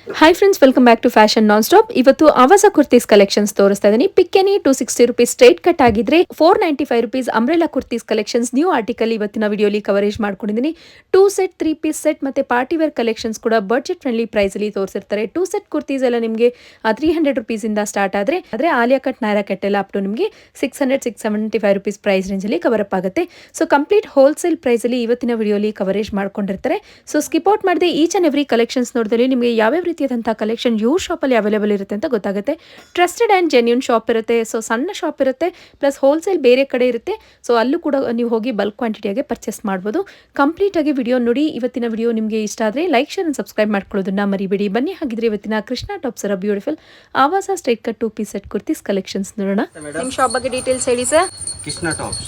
Hi friends, welcome back to fashion non stop. ಇವತ್ತು Avaasa kurtis collections ತೋರಿಸ್ತಾ ಇದ್ದೀನಿ. ಪಿಕ್ ಎನಿ $260 ಸ್ಟ್ರೈಟ್ ಕಟ್ ಆಗಿದ್ರೆ $495 umbrella kurtis collections new article ಇವತ್ತಿನ ವಿಡಿಯೋಲಿ ಕವರೇಜ್ ಮಾಡ್ಕೊಂಡಿದ್ದೀನಿ. 2 ಸೆಟ್ 3 ಪೀಸ್ ಸೆಟ್ ಮತ್ತೆ ಪಾರ್ಟಿ ವೇರ್ ಕಲೆಕ್ಷನ್ಸ್ ಕೂಡ ಬಡ್ಜೆಟ್ ಫ್ರೆಂಡ್ಲಿ ಪ್ರೈಸ್ ಅಲ್ಲಿ ತೋರಿಸಿರ್ತಾರೆ. 2 ಸೆಟ್ ಕುರ್ತೀಸ್ ಎಲ್ಲ ನಿಮಗೆ $300 ಇಂದ ಸ್ಟಾರ್ಟ್ ಆದ್ರೆ ಆಲಿಯಾ ಕಟ್ ನೈರಾ ಕಟ್ ಎಲ್ಲ ಅಪ್ ಟು ನಿಮಗೆ $675 ಪ್ರೈಸ್ ರೇಂಜ್ ಅಲ್ಲಿ ಕವರ್ ಅಪ್ ಆಗುತ್ತೆ. ಸೊ ಕಂಪ್ಲೀಟ್ ಹೋಲ್ಸೇಲ್ ಪ್ರೈಸ್ ಅಲ್ಲಿ ಇವತ್ತಿನ ವಿಡಿಯೋಲಿ ಕವರೇಜ್ ಮಾಡ್ಕೊಂಡಿರ್ತಾರೆ. ಸೊ ಸ್ಕಿಪ್ ಔಟ್ ಮಾಡದೆ ಈಚ್ ಅಂಡ್ ಎವ್ರಿ ಕಲೆಕ್ಷನ್ಸ್ ನೋಡಿದಲ್ಲಿ ನಿಮಗೆ ಯಾವ್ಯಾವ ರೀತಿಯಾದಂತಹ ಕಲೆಕ್ಷನ್ ಇವ್ರ ಶಾಪಲ್ಲಿ ಅವೈಲೇಬಲ್ ಇರುತ್ತೆ ಅಂತ ಗೊತ್ತಾಗುತ್ತೆ. ಟ್ರಸ್ಟೆಡ್ ಆ್ಯಂಡ್ ಜೆನ್ಯೂನ್ ಶಾಪ್ ಇರುತ್ತೆ. ಸೊ ಸಣ್ಣ ಶಾಪ್ ಇರುತ್ತೆ, ಪ್ಲಸ್ ಹೋಲ್ಸೇಲ್ ಬೇರೆ ಕಡೆ ಇರುತ್ತೆ. ಸೊ ಅಲ್ಲೂ ಕೂಡ ನೀವು ಹೋಗಿ ಬಲ್ಕ್ ಕ್ವಾಂಟಿಟಿಯಾಗಿ ಪರ್ಚೇಸ್ ಮಾಡ್ಬೋದು. ಕಂಪ್ಲೀಟ್ ಆಗಿ ವಿಡಿಯೋ ನೋಡಿ. ಇವತ್ತಿನ ವಿಡಿಯೋ ನಿಮಗೆ ಇಷ್ಟ ಆದರೆ ಲೈಕ್ ಶೇರ್ ಅಂಡ್ ಸಬ್ಸ್ಕ್ರೈಬ್ ಮಾಡ್ಕೊಳ್ಳೋದನ್ನ ಮರಿಬೇಡಿ. ಬನ್ನಿ ಹಾಗಿದ್ರೆ ಇವತ್ತಿನ ಕೃಷ್ಣ ಟಾಪ್ಸ್ ಅರ beautiful Avaasa straight cut 2 piece set kurtis collections ನೋಡೋಣ. ನಿಮ್ಮ ಶಾಪ್ ಬಗ್ಗೆ ಡೀಟೇಲ್ಸ್ ಹೇಳಿ ಸರ್.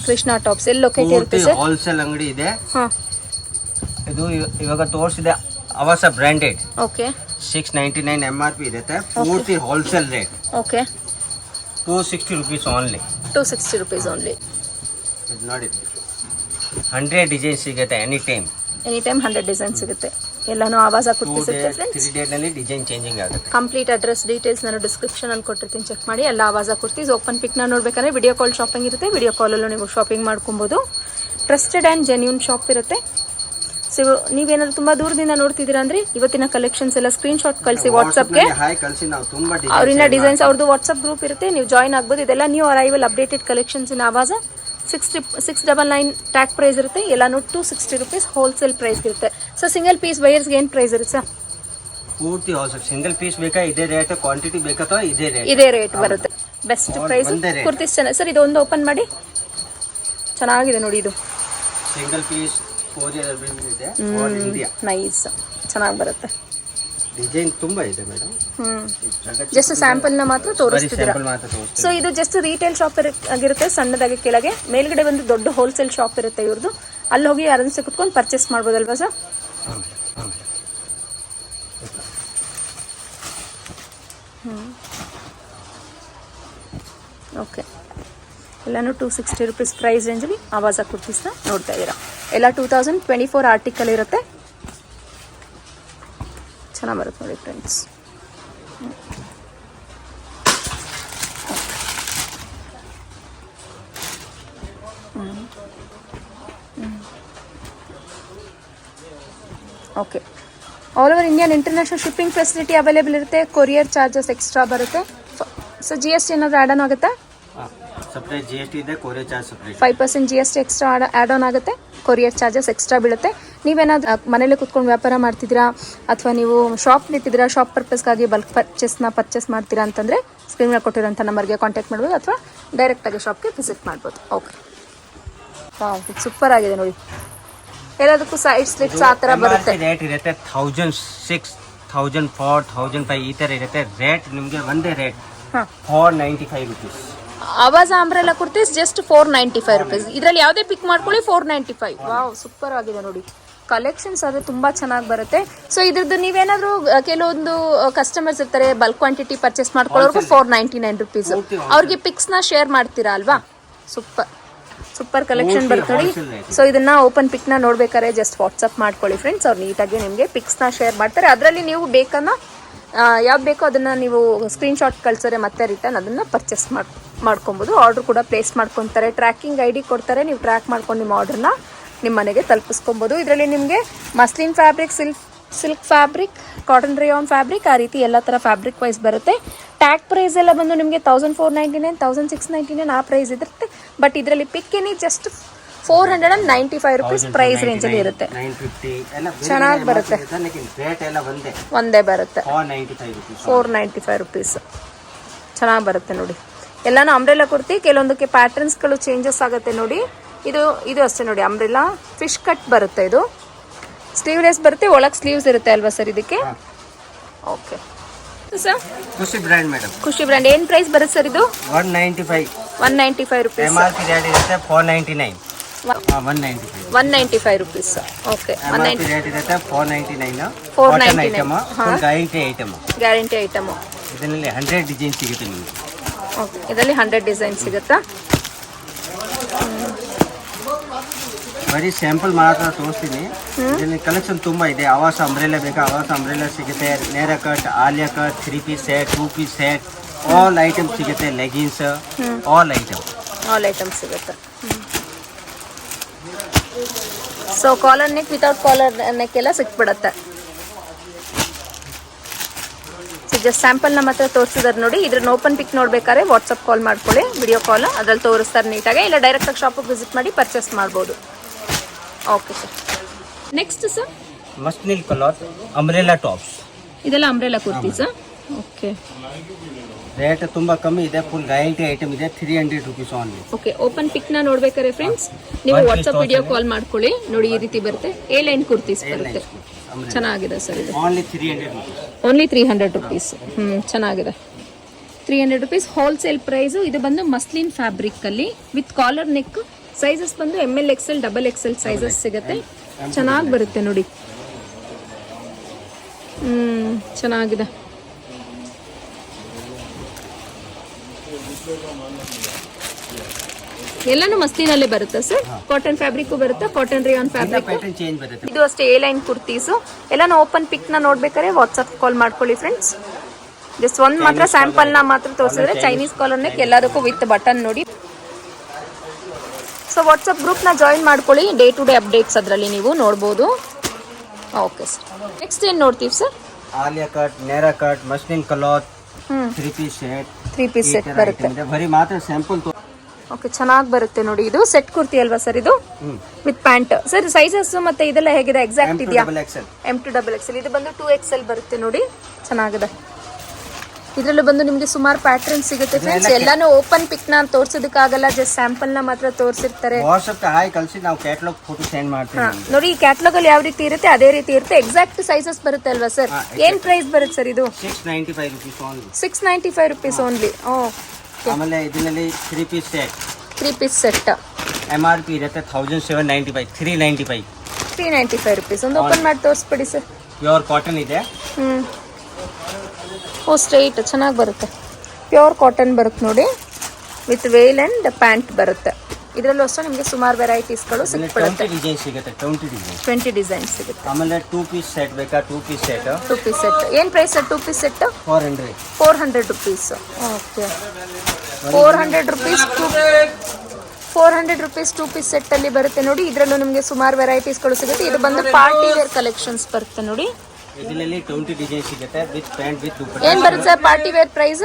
ಕೃಷ್ಣ ಟಾಪ್ಸ್ ಎಲ್ಲಿ ಲೊಕೇಟ್ ಇರುತ್ತೆ ಸರ್? ಹೋಲ್ಸೇಲ್ ಅಂಗಡಿ ಇದೆ. ಇದು ಇವಾಗ ತೋರಿಸಿದೆ ಆವಾಸ ಬ್ರಾಂಡೆಡ್. ಓಕೆ, $699 MRP ಇರುತ್ತೆ. ಪೂರ್ತಿ wholesale rate. Okay, $260 only. $260 only. ಇದು ನೋಡಿ, 100 ಡಿಸೈನ್ ಸಿಗುತ್ತೆ. ಎನಿ ಟೈಮ್ 100 ಡಿಸೈನ್ ಸಿಗುತ್ತೆ. ಎಲ್ಲಾನು ಆವಾಸ ಕುರ್ತಿ ಸಿಗುತ್ತೆ ಫ್ರೆಂಡ್ಸ್. 3 ಡೇಸ್ ನಲ್ಲಿ ಡಿಸೈನ್ ಚೇಂಜಿಂಗ್ ಆಗುತ್ತೆ. ಕಂಪ್ಲೀಟ್ ಅಡ್ರೆಸ್ ಡೀಟೇಲ್ಸ್ ನಾನು ಡಿಸ್ಕ್ರಿಪ್ಷನ್ ಅಲ್ಲಿ ಕೊಟ್ಟಿರ್ತೀನಿ, ಚೆಕ್ ಮಾಡಿ. ಎಲ್ಲ ಆವಾಸ ಕುರ್ತೀಸ್ ಓಪನ್ ಪಿಕ್ ನ ನೋಡ್ಬೇಕಂದ್ರೆ ವಿಡಿಯೋ ಕಾಲ್ ಶಾಪಿಂಗ್ ಇರುತ್ತೆ. ವಿಡಿಯೋ ಕಾಲ್ ಅಲ್ಲೂ ನೀವು ಶಾಪಿಂಗ್ ಮಾಡ್ಕೊಬಹುದು. ಟ್ರಸ್ಟೆಡ್ ಆ್ಯಂಡ್ ಜೆನ್ಯೂನ್ ಶಾಪ್ ಇರುತ್ತೆ. ಸೊ ನೀವೇನಾದ್ರು ತುಂಬಾ ದೂರದಿಂದ ನೋಡ್ತಿದ್ದೀರಾ ಅಂದ್ರೆ ಇವತ್ತಿನ ಕಲೆಕ್ಷನ್ಸ್ ಎಲ್ಲ ಸ್ಕ್ರೀನ್ ಶಾಟ್ ಕಳಿಸಿ ವಾಟ್ಸ್ಆಪ್ಗೆ. ಅವ್ರಿನ ಡಿಸೈನ್ಸ್ ಅವ್ರದ್ದು ವಾಟ್ಸ್ಆಪ್ ಗ್ರೂಪ್ ಇರುತ್ತೆ, ನೀವು ಜಾಯ್ನ್ ಆಗ್ಬೋದು. ಇದೆಲ್ಲ ನ್ಯೂ ಅರೈವಲ್ ಅಪ್ಡೇಟೆಡ್ ಕಲೆಕ್ಷನ್ಸ್ ಇನ್ ಆವಾಸ. 699 ಟ್ಯಾಗ್ ಪ್ರೈಸ್ ಇರುತ್ತೆ. ಎಲ್ಲಾನು $260 ಹೋಲ್ಸೇಲ್ ಪ್ರೈಸ್ ಇರುತ್ತೆ. ಸೊ ಸಿಂಗಲ್ ಪೀಸ್ ಬೈಯರ್ಸ್ಗೆ ಏನು ಪ್ರೈಸ್ ಇರುತ್ತೆ ಸರ್? ಪೂರ್ತಿ ಹೋಲ್ಸೇಲ್. ಸಿಂಗಲ್ ಪೀಸ್ ಬೇಕಾ ಇದೇ ರೇಟ್, ಕ್ವಾಂಟಿಟಿ ಬೇಕಾ ಇದೇ ರೇಟ್ ಬರುತ್ತೆ. ಬೆಸ್ಟ್ ಪ್ರೈಸ್ ಕುರ್ತೀಸ್ ಚೆನ್ನಾಗಿ ಸರ್. ಇದು ಒಂದು ಓಪನ್ ಮಾಡಿ, ಚೆನ್ನಾಗಿದೆ ನೋಡಿ. ಇದು ಸಿಂಗಲ್ ಪೀಸ್ ನೈಸ್, ಚೆನ್ನಾಗಿ ಬರುತ್ತೆ. ಡಿಸೈನ್ ತುಂಬಾ ಇದೆ ಮೇಡಮ್. ಜಸ್ಟ್ ಸ್ಯಾಂಪಲ್ ನ ಮಾತ್ರ ತೋರಿಸ್ತಿದ್ದೀರಾ. ಸೊ ಇದು ಜಸ್ಟ್ ರಿಟೇಲ್ ಶಾಪ್ ಆಗಿರುತ್ತೆ, ಸಣ್ಣದಾಗಿ ಕೆಳಗೆ. ಮೇಲ್ಗಡೆ ಒಂದು ದೊಡ್ಡ ಹೋಲ್ಸೇಲ್ ಶಾಪ್ ಇರುತ್ತೆ ಇವ್ರದ್ದು. ಅಲ್ಲಿ ಹೋಗಿ ಆರಾಮ್ಸೆ ಕುತ್ಕೊಂಡು ಪರ್ಚೇಸ್ ಮಾಡ್ಬೋದಲ್ವಾ ಸರ್? ಓಕೆ, ಎಲ್ಲಾನು $260 ಪ್ರೈಸ್ ರೇಂಜಲ್ಲಿ ಆವಾಸ ಕುರ್ತೀಸ್ನ ನೋಡ್ತಾ ಇದ್ದೀರಾ. ಎಲ್ಲ 2024 ಆರ್ಟಿಕಲ್ ಇರುತ್ತೆ. ಚೆನ್ನಾಗಿ ಬರುತ್ತೆ ನೋಡಿ friends. Okay, all over Indian international shipping facility available ಇರುತ್ತೆ. ಕೊರಿಯರ್ ಚಾರ್ಜಸ್ ಎಕ್ಸ್ಟ್ರಾ ಬರುತ್ತೆ. ಸೊ GST ಏನಾದರೂ ಆ್ಯಡ್ ಆನ್ ಆಗುತ್ತಾ? ಸಪ್ರೇಟ್ GST ಇದೆ, courier charge separate. 5% GST extra add on ಆಗುತ್ತೆ. ಕೊರಿಯರ್ ಚಾರ್ಜಸ್ ಎಕ್ಸ್ಟ್ರಾ ಬೀಳುತ್ತೆ. ನೀವೇನಾದ್ರು ಮನೇಲಿ ಕುತ್ಕೊಂಡು ವ್ಯಾಪಾರ ಮಾಡ್ತಿದ್ದೀರಾ ಅಥವಾ ನೀವು ಶಾಪ್ ಇಟ್ಟಿದ್ದೀರಾ, ಶಾಪ್ ಪರ್ಪಸ್ಗಾಗಿ ಬಲ್ಕ್ ಪರ್ಚೇಸ್ ಮಾಡ್ತೀರಾ ಅಂತಂದರೆ ಸ್ಕ್ರೀನ್ ಮೇಲೆ ಕೊಟ್ಟಿರೋಂಥ ನಂಬರ್ಗೆ ಕಾಂಟ್ಯಾಕ್ಟ್ ಮಾಡ್ಬೋದು ಅಥವಾ ಡೈರೆಕ್ಟಾಗಿ ಶಾಪ್ಗೆ ವಿಸಿಟ್ ಮಾಡ್ಬೋದು. ಓಕೆ, ಸೂಪರ್ ಆಗಿದೆ ನೋಡಿ. ಎಲ್ಲದಕ್ಕೂ ಸೈಡ್ ಸ್ಲಿಪ್ಸ್ ಆ ಥರ ಬರುತ್ತೆ. ರೇಟ್ ಇರುತ್ತೆ 1006, 1004, 1005 ಈ ಥರ ಇರುತ್ತೆ. ರೇಟ್ ನಿಮಗೆ ಒಂದೇ ರೇಟ್ $495. ಆವಾಸ ಅಂಬ್ರೆಲಾ ಕುರ್ತೀಸ್ ಜಸ್ಟ್ $495. ಇದರಲ್ಲಿ ಯಾವುದೇ ಪಿಕ್ ಮಾಡ್ಕೊಳ್ಳಿ $495. ವಾವ್, ಸೂಪರ್ ಆಗಿದೆ ನೋಡಿ. ಕಲೆಕ್ಷನ್ಸ್ ಆದರೆ ತುಂಬ ಚೆನ್ನಾಗಿ ಬರುತ್ತೆ. ಸೊ ಇದ್ರದ್ದು ನೀವೇನಾದರೂ ಕೆಲವೊಂದು ಕಸ್ಟಮರ್ಸ್ ಇರ್ತಾರೆ ಬಲ್ಕ್ ಕ್ವಾಂಟಿಟಿ ಪರ್ಚೇಸ್ ಮಾಡ್ಕೊಳ್ಳೋರ್ಗು $499. ಅವ್ರಿಗೆ ಪಿಕ್ಸ್ನ ಶೇರ್ ಮಾಡ್ತೀರಾ ಅಲ್ವಾ? ಸೂಪರ್ ಕಲೆಕ್ಷನ್ ಬರ್ತದೆ. ಸೊ ಇದನ್ನ ಓಪನ್ ಪಿಕ್ನ ನೋಡ್ಬೇಕಾದ್ರೆ ಜಸ್ಟ್ ವಾಟ್ಸಪ್ ಮಾಡ್ಕೊಳ್ಳಿ ಫ್ರೆಂಡ್ಸ್. ಅವ್ರು ನೀಟಾಗಿ ನಿಮಗೆ ಪಿಕ್ಸ್ನ ಶೇರ್ ಮಾಡ್ತಾರೆ. ಅದರಲ್ಲಿ ನೀವು ಬೇಕನ್ನ ಯಾವ್ದು ಬೇಕೋ ಅದನ್ನು ನೀವು ಸ್ಕ್ರೀನ್ಶಾಟ್ ಕಳ್ಸೋರೆ ಮತ್ತೆ ರಿಟರ್ನ್ ಅದನ್ನು ಪರ್ಚೇಸ್ ಮಾಡ್ಕೊಬೋದು. ಆರ್ಡ್ರ್ ಕೂಡ ಪ್ಲೇಸ್ ಮಾಡ್ಕೊತಾರೆ. ಟ್ರ್ಯಾಕಿಂಗ್ ID ಕೊಡ್ತಾರೆ. ನೀವು ಟ್ರ್ಯಾಕ್ ಮಾಡ್ಕೊಂಡು ನಿಮ್ಮ ಆರ್ಡ್ರನ್ನ ನಿಮ್ಮ ಮನೆಗೆ ತಲುಪಿಸ್ಕೊಬೋದು. ಇದರಲ್ಲಿ ನಿಮಗೆ muslin fabric, silk fabric, cotton rayon fabric, ಆ ರೀತಿ ಎಲ್ಲ ಥರ ಫ್ಯಾಬ್ರಿಕ್ ವೈಸ್ ಬರುತ್ತೆ. ಟ್ಯಾಗ್ ಪ್ರೈಸ್ ಎಲ್ಲ ಬಂದು ನಿಮಗೆ $1499, $1699 ಆ ಪ್ರೈಸ್ ಇರುತ್ತೆ. ಬಟ್ ಇದರಲ್ಲಿ ಪಿಕ್ ಏನಿ ಜಸ್ಟ್ $495 ಪ್ರೈಸ್ ರೇಂಜಲ್ಲಿ ಇರುತ್ತೆ. ಚೆನ್ನಾಗಿ ಬರುತ್ತೆ. ಒಂದೇ ಬರುತ್ತೆ $495. ಚೆನ್ನಾಗಿ ಬರುತ್ತೆ ನೋಡಿ. ಎಲ್ಲಾನು ಅಂಬ್ರೆಲಾ ಕುರ್ತಿ. ಕೆಲವೊಂದಕ್ಕೆ ಪ್ಯಾಟರ್ನ್ಸ್ಗಳು ಚೇಂಜಸ್ ಆಗುತ್ತೆ ನೋಡಿ. ಇದು ಅಷ್ಟೇ ನೋಡಿ, ಅಂಬ್ರೆಲಾ ಫಿಶ್ ಕಟ್ ಬರುತ್ತೆ. ಇದು ಸ್ಲೀವ್ಲೆಸ್ ಬರುತ್ತೆ, ಒಳಗೆ ಸ್ಲೀವ್ಸ್ ಇರುತ್ತೆ ಅಲ್ವಾ ಸರ್ ಇದಕ್ಕೆ? ಓಕೆ ಸರ್, ಖುಷಿ ಬ್ರ್ಯಾಂಡ್ ಮೇಡಮ್. ಖುಷಿ ಬ್ರ್ಯಾಂಡ್ ಏನು ಪ್ರೈಸ್ ಬರುತ್ತೆ ಸರ್ ಇದು? $195. MRP ರೇಟ್ ಇರುತ್ತೆ $499. $195. ಓಕೆ, MRP ರೇಟ್ ಇರುತ್ತೆ $499. Guarantee item. ಇದರಲ್ಲಿ 100 ಡಿಸೈನ್ ಸಿಗುತ್ತೆ ನಿಮಗೆ. ಓಕೆ, ಇದರಲ್ಲಿ 100 ಡಿಸೈನ್ ಸಿಗುತ್ತಾ? ಬರೀ ಸ್ಯಾಂಪಲ್ ಮಾತ್ರ ತೋರಿಸ್ತೀನಿ. ಇದರಲ್ಲಿ ಕಲೆಕ್ಷನ್ ತುಂಬ ಇದೆ. ಆವಾಸ ಅಂಬ್ರೆಲಾ ಬೇಕಾ ಆವಾಸ ಅಂಬ್ರೆಲಾ ಸಿಗುತ್ತೆ. ನೇರ cut, Alia cut, 3 piece set, 2 piece set, all item ಸಿಗುತ್ತೆ. ಲೆಗಿನ್ಸ್, ಆಲ್ ಐಟಮ್ ಸಿಗುತ್ತೆ. So collar neck without collar neck ಎಲ್ಲ ಸಿಕ್ಬಿಡುತ್ತೆ. ಜಸ್ಟ್ ಸ್ಯಾಂಪಲ್ನ ಮಾತ್ರ ತೋರಿಸಿದಾರೆ ನೋಡಿ. ಇದ್ರನ್ನ ಓಪನ್ ಪಿಕ್ ನೋಡ್ಬೇಕಾದ್ರೆ ವಾಟ್ಸಪ್ ಕಾಲ್ ಮಾಡ್ಕೊಳ್ಳಿ, ವಿಡಿಯೋ ಕಾಲ್, ಅದ್ರಲ್ಲಿ ತೋರಿಸ್ತಾರೆ ನೀಟಾಗಿ. ಇಲ್ಲ ಡೈರೆಕ್ಟಾಗಿ ಶಾಪಿಗೆ ವಿಸಿಟ್ ಮಾಡಿ ಪರ್ಚೇಸ್ ಮಾಡ್ಬೋದು. Okay sir. Next sir muslin cloth umbrella tops. ಇದೆಲ್ಲ ಅಂಬ್ರೆಲಾ ಕುರ್ತೀಸ್. ಓಕೆ, ರೇಟ್ ತುಂಬ ಕಮ್ಮಿ ಇದೆ. ಫುಲ್ ವೆರೈಟಿ ಐಟಮ್ ಇದೆ. 300 ರುಪೀಸ್ ಓನ್ಲಿ. ಓಕೆ, ಓಪನ್ ಪಿಕ್ ನ ನೋಡ್ಬೇಕಾದ್ರೆ ಫ್ರೆಂಡ್ಸ್ ನೀವು ವಾಟ್ಸಪ್ ವಿಡಿಯೋ ಕಾಲ್ ಮಾಡ್ಕೊಳ್ಳಿ. ನೋಡಿ ಈ ರೀತಿ ಬರುತ್ತೆ. ಎ ಲೈನ್ ಕುರ್ತೀಸ್ ಬರುತ್ತೆ. ಚೆನ್ನಾಗಿದೆ ಸರ್ ಇದು. Only 300 rupees. Only 300 rupees. ಚೆನ್ನಾಗಿದೆ. 300 ರುಪೀಸ್ ಹೋಲ್ಸೇಲ್ ಪ್ರೈಸು. ಇದು ಬಂದು ಮಸ್ಲಿನ್ ಫ್ಯಾಬ್ರಿಕ್ ಅಲ್ಲಿ ವಿತ್ ಕಾಲರ್ ನೆಕ್. ಸೈಜಸ್ ಬಂದು ML XL XXL ಸೈಜಸ್ ಸಿಗುತ್ತೆ. ಚೆನ್ನಾಗಿ ಬರುತ್ತೆ ನೋಡಿ. ಚೆನ್ನಾಗಿದೆ. ಎಲ್ಲಾನು ಮಸ್ಲಿನಲ್ಲೇ ಬರುತ್ತೆ ಸರ್. ಕಾಟನ್ ಫ್ಯಾಬ್ರಿಕ್ ಬರುತ್ತೆ, ಕಾಟನ್ ರಿಯಾನ್ ಫ್ಯಾಬ್ರಿಕ್. ಇದು ಅಷ್ಟೇ ಎ ಲೈನ್ ಕುರ್ತೀಸು. ಎಲ್ಲಾನು ಓಪನ್ ಪಿಕ್ ನ ನೋಡ್ಬೇಕಾದ್ರೆ ವಾಟ್ಸ್ಆಪ್ ಕಾಲ್ ಮಾಡ್ಕೊಳ್ಳಿ ಫ್ರೆಂಡ್ಸ್. ಜಸ್ಟ್ ಒಂದ್ ಮಾತ್ರ ಸ್ಯಾಂಪಲ್ ನ ಮಾತ್ರ ತೋರಿಸಿದ್ರೆ ಚೈನೀಸ್ ಕಾಲರ್ ನೆಕ್ ಎಲ್ಲದಕ್ಕೂ ವಿತ್ ಬಟನ್ ನೋಡಿ. ಸೊ ವಾಟ್ಸಪ್ ಗ್ರೂಪ್ ನ ಜಾಯಿನ್ ಮಾಡ್ಕೊಳ್ಳಿ. ಡೇ ಟು ಡೇ ಅಪ್ಡೇಟ್ಸ್ ಅದರಲ್ಲಿ ನೀವು ನೋಡ್ಬೋದು. Okay sir. ನೆಕ್ಸ್ಟ್ ಏನ್ ನೋಡ್ತೀವಿ sir? Alia cut, Naira cut, muslin cloth, 3 piece set ಬರುತ್ತೆ. ಬರೀ ಮಾತ್ರ ಸ್ಯಾಂಪಲ್. ಓಕೆ, ಚೆನ್ನಾಗಿ ಬರುತ್ತೆ ನೋಡಿ. ಇದು ಸೆಟ್ ಕುರ್ತಿ ಅಲ್ವಾ ಸರ್? ಇದು ವಿತ್ ಪ್ಯಾಂಟ್. ಸರ್ ಸೈಜಸ್ ಮತ್ತೆ ಇದೆಲ್ಲ ಹೇಗಿದೆ ಎಕ್ಸಾಕ್ಟ್ ಇದೆಯಾ? M2XL. ಇದು ಬಂದು 2XL ಬರುತ್ತೆ ನೋಡಿ. ಚೆನ್ನಾಗಿದೆ. ಇದರಲ್ಲೂ ಬಂದು ನಿಮಗೆ ಸುಮಾರು ಪ್ಯಾಟರ್ನ್ ಸಿಗುತ್ತೆ ಫ್ರೆಂಡ್ಸ್. ಎಲ್ಲಾನು ಓಪನ್ ಪಿಕ್ ನ ತೋರಿಸೋದಕ್ಕಾಗಲ್ಲ, ಜಸ್ಟ್ ಸ್ಯಾಂಪಲ್ ನ ಮಾತ್ರ ತೋರಿಸಿರ್ತಾರೆ. ವಾಟ್ಸ್ಆಪ್ ಹಾಯ್ ಕಳಿಸಿ ನಾವು ಕ್ಯಾಟಲಾಗ್ ಫೋಟೋ ಸೆಂಡ್ ಮಾಡ್ತೀವಿ. ನೋಡಿ ಈ ಕ್ಯಾಟಲಾಗ್ ಅಲ್ಲಿ ಯಾವ ರೀತಿ ಇರುತ್ತೆ ಅದೇ ರೀತಿ ಇರುತ್ತೆ. ಎಕ್ಸಾಕ್ಟ್ ಸೈಜಸ್ ಬರುತ್ತೆ ಅಲ್ವಾ ಸರ್? ಏನ್ ಪ್ರೈಸ್ ಬರುತ್ತೆ ಸರ್ ಇದು? 695 ರುಪೀಸ್ ಓನ್ಲಿ. 695 rupees only. ಆಮೇಲೆ ಇದರಲ್ಲಿ 3 ಪೀಸ್ ಸೆಟ್. MRP ಇರುತ್ತೆ 1795. 395 ರುಪೀಸ್. ಒಂದು ಓಪನ್ ಮಾಡಿ ತೋರಿಸ್ಬಿಡಿ ಸರ್. ಪ್ಯೂರ್ ಕಾಟನ್ ಇದೆ. ಓ ಸ್ಟ್ರೈಟ್ ಚೆನ್ನಾಗಿ ಬರುತ್ತೆ. ಪ್ಯೂರ್ ಕಾಟನ್ ಬರುತ್ತೆ ನೋಡಿ. ವಿತ್ ವೇಲ್ ಅಂಡ್ ಪ್ಯಾಂಟ್ ಬರುತ್ತೆ. ಇದರಲ್ಲೂ ಅಷ್ಟೇ ನಿಮಗೆ ಸುಮಾರು ವೆರೈಟೀಸ್ಗಳು ಸಿಕ್ಬಿಡುತ್ತೆ. 20 ಡಿಸೈನ್ಸ್ ಸಿಗುತ್ತೆ. ಆಮೇಲೆ 2 ಪೀಸ್ ಸೆಟ್ ಬೇಕಾ? 2 ಪೀಸ್ ಸೆಟ್. ಏನು price sir 2 piece set? 400 rupees. Okay, 400 rupees 2 piece set ಅಲ್ಲಿ ಬರುತ್ತೆ ನೋಡಿ. ಇದರಲ್ಲೂ ನಿಮಗೆ ಸುಮಾರು ವೆರೈಟೀಸ್ಗಳು ಸಿಗುತ್ತೆ. ಇದು ಬಂದು ಪಾರ್ಟಿ ವೇರ್ ಕಲೆಕ್ಷನ್ಸ್ ಬರುತ್ತೆ ನೋಡಿ. ಇದರಲ್ಲಿ 20 ಡಿಸೈನ್ ಸಿಗುತ್ತೆ ವಿತ್ ಪ್ಯಾಂಟ್ ವಿತ್ ದುಪಟ್ಟ. ಏನು ಬರುತ್ತೆ sir party wear price?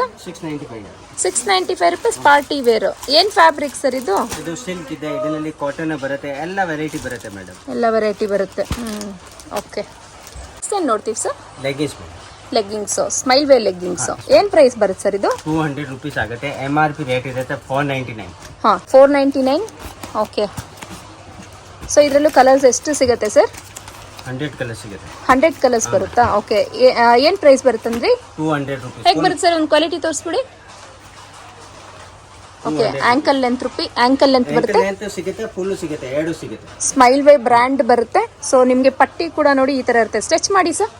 695 rupees party wear. ಏನು ಫ್ಯಾಬ್ರಿಕ್ ಸರ್ ಇದು? ಇದು ಸಿಲ್ಕ್ ಇದೆ. ಇದರಲ್ಲಿ ಕಾಟನ್ ಬರುತ್ತೆ. ಎಲ್ಲ ವೆರೈಟಿ ಬರುತ್ತೆ ಮೇಡಮ್. ಎಲ್ಲ ವೆರೈಟಿ ಬರುತ್ತೆ. ಓಕೆ, ಏನು ನೋಡ್ತೀವಿ sir? Leggings, smile wear leggings. ಏನು ಪ್ರೈಸ್ ಬರುತ್ತೆ ಸರ್ ಇದು? 200 ರುಪೀಸ್ ಆಗುತ್ತೆ. MRP ರೇಟ್ ಇರುತ್ತೆ 499. 499. ಓಕೆ, ಸೊ ಇದರಲ್ಲೂ ಕಲರ್ಸ್ ಎಷ್ಟು ಸಿಗುತ್ತೆ ಸರ್? 100 ಕಲರ್ಸ್ ಸಿಗುತ್ತೆ. 100 ಕಲರ್ಸ್ ಬರುತ್ತಾ? ಓಕೆ, ಏನು ಪ್ರೈಸ್ ಬರುತ್ತಂದ್ರಿ? 200 ರುಪೀಸ್. ಹೇಗೆ ಬರುತ್ತೆ ಸರ್? ಒಂದು ಕ್ವಾಲಿಟಿ ತೋರಿಸ್ಬಿಡಿ. ಓಕೆ, ಆಂಕಲ್ ಲೆಂತ್ ಬರುತ್ತೆ. ಸಿಗುತ್ತೆ, ಫುಲ್ ಸಿಗುತ್ತೆ, ಎರಡು ಸಿಗುತ್ತೆ. ಸ್ಮೈಲ್ ವೇ ಬ್ರ್ಯಾಂಡ್ ಬರುತ್ತೆ. ಸೊ ನಿಮಗೆ ಪಟ್ಟಿ ಕೂಡ ನೋಡಿ ಈ ತರ ಇರುತ್ತೆ. ಸ್ಟ್ರೆಚ್ ಮಾಡಿ sir.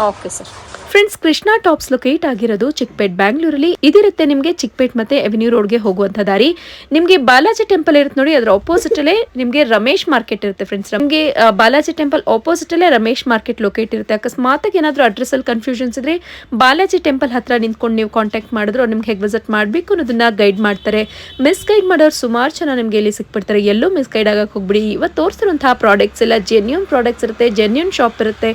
Okay sir. Friends, Krishna tops locate ಆಗಿರೋದು ಚಿಕ್ಪೇಟ್ ಬ್ಯಾಂಗ್ಳೂರಲ್ಲಿ. ಇದಿರುತ್ತೆ ನಿಮಗೆ ಚಿಕ್ಪೇಟ್ ಮತ್ತೆ ಎವೆನ್ಯೂ ರೋಡ್ಗೆ ಹೋಗುವಂತ ದಾರಿ. ನಿಮಗೆ ಬಾಲಾಜಿ ಟೆಂಪಲ್ ಇರುತ್ತೆ ನೋಡಿ, ಅದರ ಆಪೋಸಿಟ್ ಅಲ್ಲೇ ನಿಮಗೆ ರಮೇಶ್ ಮಾರ್ಕೆಟ್ ಇರುತ್ತೆ ಫ್ರೆಂಡ್ಸ್. ನಮಗೆ ಬಾಲಾಜಿ ಟೆಂಪಲ್ ಆಪೋಸಿಟ್ ಅಲ್ಲೇ ರಮೇಶ್ ಮಾರ್ಕೆಟ್ ಲೊಕೇಟ್ ಇರುತ್ತೆ. ಅಕಸ್ಮಾತ್ ಏನಾದರೂ ಅಡ್ರೆಸ್ ಅಲ್ಲಿ ಕನ್ಫ್ಯೂಷನ್ಸ್ ಇದ್ರೆ ಬಾಲಾಜಿ ಟೆಂಪಲ್ ಹತ್ರ ನಿಂತ್ಕೊಂಡು ನೀವು ಕಾಂಟ್ಯಾಕ್ಟ್ ಮಾಡಿದ್ರು ಅವ್ರು ನಿಮ್ಗೆ ಹೇಗೆ ವಿಸಿಟ್ ಮಾಡಬೇಕು ಅನ್ನೋದನ್ನ ಗೈಡ್ ಮಾಡ್ತಾರೆ. ಮಿಸ್ ಗೈಡ್ ಮಾಡೋರು ಸುಮಾರು ಜನ ನಿಮಗೆ ಇಲ್ಲಿ ಸಿಕ್ಬಿಡ್ತಾರೆ. ಎಲ್ಲೂ ಮಿಸ್ ಗೈಡ್ ಆಗಕ್ಕೆ ಹೋಗ್ಬಿಡಿ. ಇವತ್ತು ತೋರಿಸಿರುವಂತಹ ಪ್ರಾಡಕ್ಟ್ಸ್ ಎಲ್ಲ ಜೆನ್ಯೂನ್ ಪ್ರಾಡಕ್ಟ್ಸ್ ಇರುತ್ತೆ, ಜೆನ್ಯೂನ್ ಶಾಪ್ ಇರುತ್ತೆ.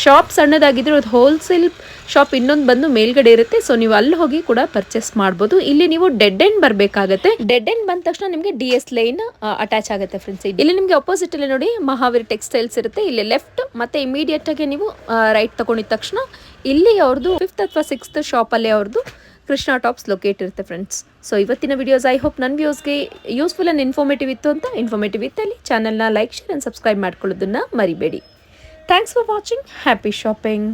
ಶಾಪ್ ಸಣ್ಣದಾಗಿದ್ರು ಅದು ಹೋಲ್ಸೇಲ್ ಶಾಪ್ ಇನ್ನೊಂದು ಬಂದು ಮೇಲ್ಗಡೆ ಇರುತ್ತೆ. ಸೊ ನೀವು ಅಲ್ಲಿ ಹೋಗಿ ಕೂಡ ಪರ್ಚೇಸ್ ಮಾಡ್ಬೋದು. ಇಲ್ಲಿ ನೀವು ಡೆಡ್ ಎಂಡ್ ಬರಬೇಕಾಗುತ್ತೆ. ಡೆಡ್ ಎಂಡ್ ಬಂದ ತಕ್ಷಣ ನಿಮಗೆ DS ಲೈನ್ ಅಟ್ಯಾಚ್ ಆಗುತ್ತೆ ಫ್ರೆಂಡ್ಸ್. ಇಲ್ಲಿ ನಿಮಗೆ ಅಪೋಸಿಟ್ ಅಲ್ಲಿ ನೋಡಿ ಮಹಾವೀರ್ ಟೆಕ್ಸ್ಟೈಲ್ಸ್ ಇರುತ್ತೆ. ಇಲ್ಲಿ ಲೆಫ್ಟ್ ಮತ್ತೆ ಇಮಿಡಿಯೇಟ್ ಆಗಿ ನೀವು ರೈಟ್ ತಗೊಂಡಿದ ತಕ್ಷಣ ಇಲ್ಲಿ ಅವ್ರದ್ದು 5th ಅಥವಾ 6th ಶಾಪ್ ಅಲ್ಲಿ ಅವ್ರದ್ದು ಕೃಷ್ಣ ಟಾಪ್ಸ್ ಲೊಕೇಟ್ ಇರುತ್ತೆ ಫ್ರೆಂಡ್ಸ್. ಸೊ ಇವತ್ತಿನ ವಿಡಿಯೋಸ್ ಐ ಹೋಪ್ ನನ್ನ ವ್ಯೂಸ್ಗೆ ಯೂಸ್ಫುಲ್ ಅಂಡ್ ಇನ್ಫಾರ್ಮೇಟಿವ್ ಇತ್ತು ಅಂತ. ಇನ್ಫಾರ್ಮೇಟಿವ್ ಇತ್ತಲ್ಲಿ ಚಾನಲ್ನ ಲೈಕ್, ಶೇರ್ ಅಂಡ್ ಸಬ್ಸ್ಕ್ರೈಬ್ ಮಾಡ್ಕೊಳ್ಳೋದನ್ನ ಮರಿಬೇಡಿ. Thanks for watching. Happy shopping.